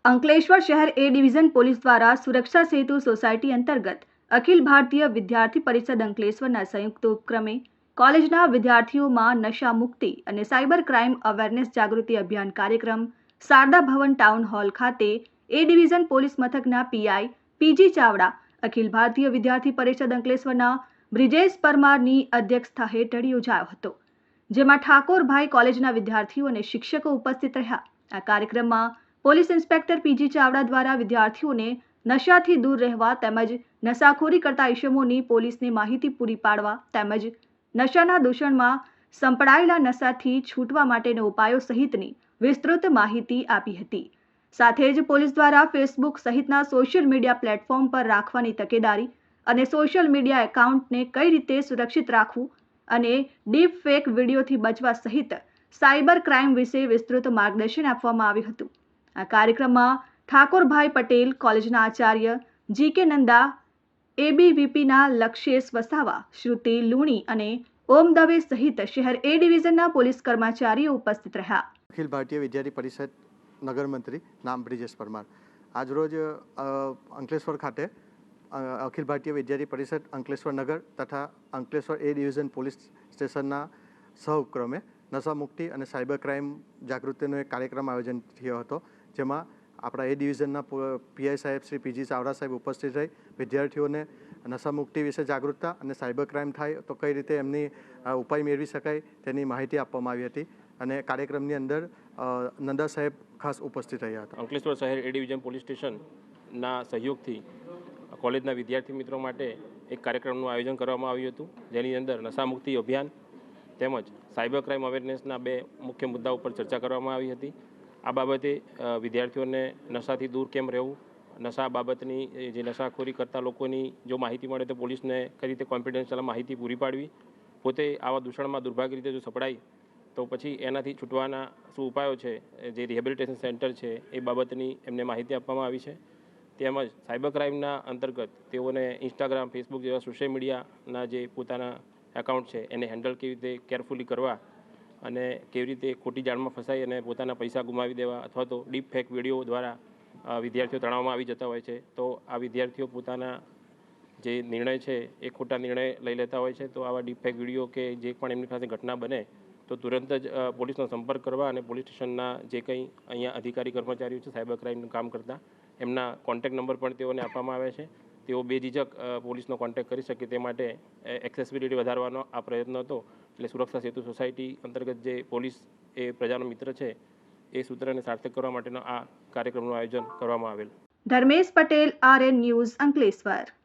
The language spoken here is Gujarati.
અંકલેશ્વર શહેર એ ડિવિઝન પોલીસ દ્વારા સુરક્ષા સેતુ સોસાયટી અંતર્ગત અખિલ ભારતીય વિદ્યાર્થી પરિષદ અંકલેશ્વરના સંયુક્ત ઉપક્રમે કોલેજના વિદ્યાર્થીઓમાં નશા મુક્તિ અને સાયબર ક્રાઇમ અવેરનેસ જાગૃતિ અભિયાન કાર્યક્રમ શારદા ભવન ટાઉન હોલ ખાતે એ ડિવિઝન પોલીસ મથકના પીઆઈ પીજી ચાવડા, અખિલ ભારતીય વિદ્યાર્થી પરિષદ અંકલેશ્વરના બ્રિજેશ પરમારની અધ્યક્ષતા હેઠળ યોજાયો હતો, જેમાં ઠાકોરભાઈ કોલેજના વિદ્યાર્થીઓ અને શિક્ષકો ઉપસ્થિત રહ્યા। આ કાર્યક્રમમાં પોલીસ ઇન્સ્પેક્ટર પીજી ચાવડા દ્વારા વિદ્યાર્થીઓને નશાથી દૂર રહેવા તેમજ નશાખોરી કરતા ઇસમોની પોલીસને માહિતી પૂરી પાડવા તેમજ નશાના દૂષણમાં સંપડાયેલા નશાથી છૂટવા માટેના ઉપાયો સહિતની વિસ્તૃત માહિતી આપી હતી। સાથે જ પોલીસ દ્વારા ફેસબુક સહિતના સોશિયલ મીડિયા પ્લેટફોર્મ પર રાખવાની તકેદારી અને સોશિયલ મીડિયા એકાઉન્ટને કઈ રીતે સુરક્ષિત રાખવું અને ડીપ ફેક વિડીયોથી બચવા સહિત સાયબર ક્રાઇમ વિશે વિસ્તૃત માર્ગદર્શન આપવામાં આવ્યું હતું। આ કાર્યક્રમમાં ઠાકોરભાઈ પટેલ, કોલેજના આચાર્ય જી.કે. નંદા, એબીવીપીના લક્ષેશ વસાવા, શ્રુતિ લુણી અને ઓમ દવે સહિત શહેર એ ડિવિઝનના પોલીસ કર્મચારીઓ ઉપસ્થિત રહ્યા। અખિલ ભારતીય વિદ્યાર્થી પરિષદ નગર મંત્રી નામ બ્રિજેશ પરમાર આજરોજ અંકલેશ્વર ખાતે અખિલ ભારતીય વિદ્યાર્થી પરિષદ અંકલેશ્વર નગર તથા અંકલેશ્વર એ ડિવિઝન પોલીસ સ્ટેશનના સહ ઉપક્રમે નશા મુક્તિ અને સાયબર ક્રાઇમ જાગૃતિનો એક કાર્યક્રમ આયોજન થયો હતો, જેમાં આપણા એ ડિવિઝનના પીઆઈ સાહેબ શ્રી પીજી ચાવડા સાહેબ ઉપસ્થિત રહી વિદ્યાર્થીઓને નશા મુક્તિ વિશે જાગૃતતા અને સાયબર ક્રાઇમ થાય તો કઈ રીતે એમની ઉપાય મેળવી શકાય તેની માહિતી આપવામાં આવી હતી અને કાર્યક્રમની અંદર નંદા સાહેબ ખાસ ઉપસ્થિત રહ્યા હતા। અંકલેશ્વર શહેર એ ડિવિઝન પોલીસ સ્ટેશનના સહયોગથી કોલેજના વિદ્યાર્થી મિત્રો માટે એક કાર્યક્રમનું આયોજન કરવામાં આવ્યું હતું, જેની અંદર નશા મુક્તિ અભિયાન તેમજ સાયબર ક્રાઇમ અવેરનેસના બે મુખ્ય મુદ્દા ઉપર ચર્ચા કરવામાં આવી હતી। આ બાબતે વિદ્યાર્થીઓને નશાથી દૂર કેમ રહેવું, નશા બાબતની જે નશાખોરી કરતા લોકોની જો માહિતી મળે તો પોલીસને કઈ રીતે કોન્ફિડન્શિયલ માહિતી પૂરી પાડવી, પોતે આવા દૂષણમાં દુર્ભાગ્ય રીતે જો સપડાય તો પછી એનાથી છૂટવાના શું ઉપાયો છે, જે રિહેબિલિટેશન સેન્ટર છે એ બાબતની એમને માહિતી આપવામાં આવી છે। તેમજ સાયબર ક્રાઇમના અંતર્ગત તેઓને ઇન્સ્ટાગ્રામ, ફેસબુક જેવા સોશિયલ મીડિયાના જે પોતાના એકાઉન્ટ છે એને હેન્ડલ કેવી રીતે કેરફુલી કરવા અને કેવી રીતે ખોટી જાળમાં ફસાઈ અને પોતાના પૈસા ગુમાવી દેવા અથવા તો ડીપ ફેક વિડીયો દ્વારા વિદ્યાર્થીઓ તણાવમાં આવી જતા હોય છે, તો આ વિદ્યાર્થીઓ પોતાના જે નિર્ણય છે એ ખોટા નિર્ણય લઈ લેતા હોય છે। તો આવા ડીપ ફેક વિડીયો કે જે પણ એમની પાસે ઘટના બને તો તુરંત જ પોલીસનો સંપર્ક કરવા અને પોલીસ સ્ટેશનના જે કંઈ અહીંયા અધિકારી કર્મચારીઓ છે સાયબર ક્રાઇમનું કામ કરતા એમના કોન્ટેક્ટ નંબર પણ તેઓને આપવામાં આવે છે। તેઓ બેઝિઝક પોલીસનો કોન્ટેક્ટ કરી શકે તે માટે એક્સેસિબિલિટી વધારવાનો આ પ્રયત્ન હતો। એટલે સુરક્ષા સેતુ સોસાયટી અંતર્ગત જે પોલીસ એ પ્રજાનો મિત્ર છે એ સૂત્રને સાર્થક કરવા માટેનો આ કાર્યક્રમનું આયોજન કરવામાં આવેલ। Dharmesh Patel, RN news, Ankleshwar.